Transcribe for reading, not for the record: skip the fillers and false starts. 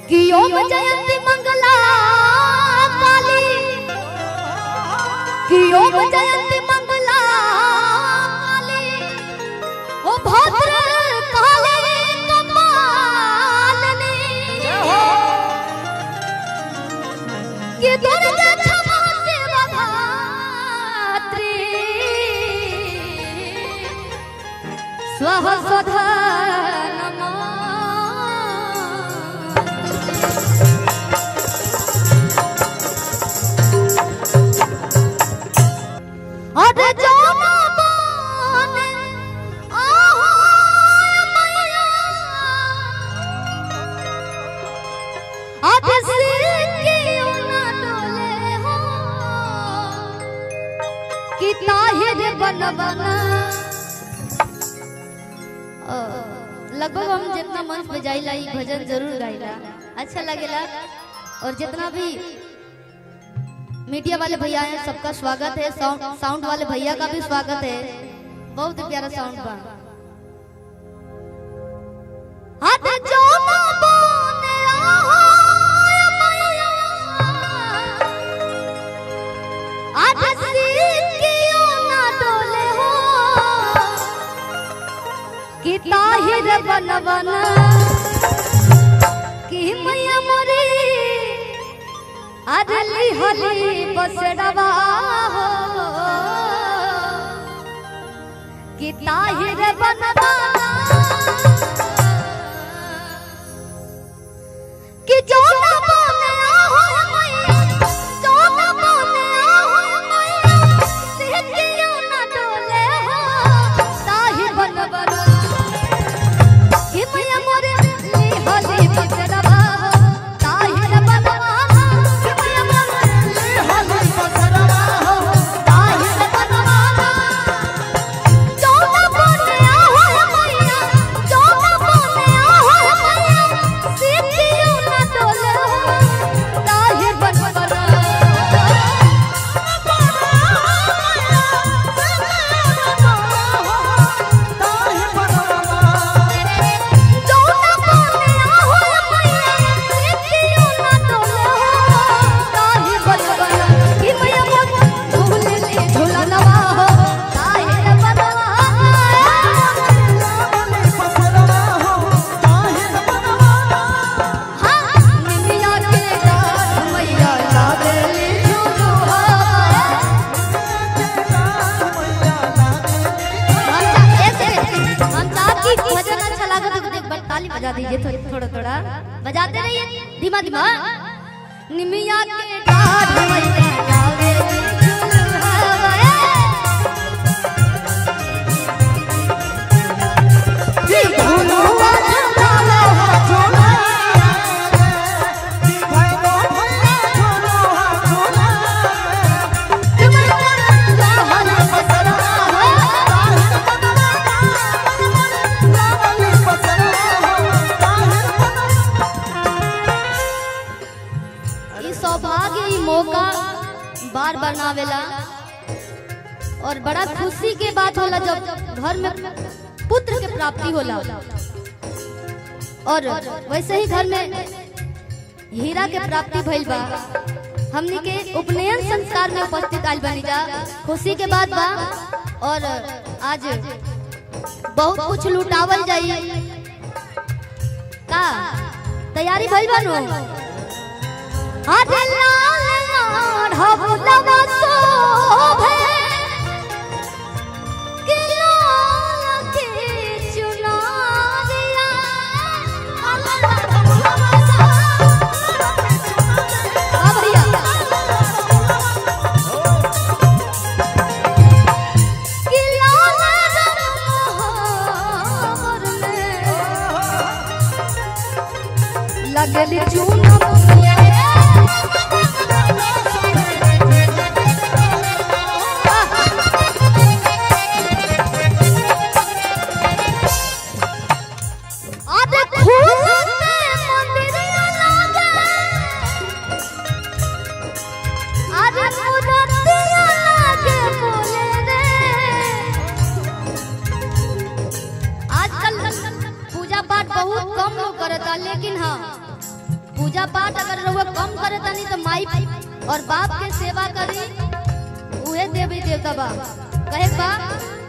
कि ओम जयंती मंगला काली, कि ओम जयंती मंगला काली, ओ भद्र काली कपालिनी, कि दुर्गा क्षमा सेवा धात्री, स्वाहा स्वधा लगभग हम जितना मंच पे जाइला ई भजन जरूर गाइला, अच्छा लगेला। और जितना भी मीडिया वाले भैया हैं सबका स्वागत है, साउंड वाले भैया का भी स्वागत है, बहुत प्यारा साउंड बा। हाथ जो ना बोने आज सीखियो ना डोले हो कि ताहिर बनवन कि मैया मोरी अदली हली बसड़वा हो कि ताहिर बनवा कि जो ना बोले हो मैया, जो ना बोले हो मैया, सीखियो ना डोले हो ताहिर बनवन कि मैया मोरे ली हली बसड़वा हो ताहिर बनवा कि मैया मोरे ली हली बसड़वा हो ताहिर बनवा जो ना बोले हो मैया, जो ना बोले हो मैया, सीखियो ना डोले हो ताहिर बनवा बजा दीजिए, थोड़ा थोड़ा बजाते रहिए, धीमा धीमा। निमिया के डाढ़ मैया लावे जी धुनुआ झुलावे हो झुला जी भैरो भैया झुनुआ झुला कि मैया लाहन बसरा हो लाहन बसरा सौभाग्य ई मौका बार बार ना आवेला और बड़ा खुशी के बात होला जब घर में पुत्र के प्राप्ति होला। और वैसे ही घर में हीरा के प्राप्ति भइल बा। हमनी के उपनयन संस्कार में उपस्थित आइल बनी जा, खुशी के बात बा। और आज बहुत कुछ लुटावल जाई का तैयारी भइल बा नो। आज लाल ढबुलवा शोभे कि लाल के चुनरिया भैया कि लाल रंग में लगली चुनरिया पूजा पाठ अगर रहुआ कम करे तनी तो माई और बाप के सेवा करी, उहे देवी देवता बा। कहे बा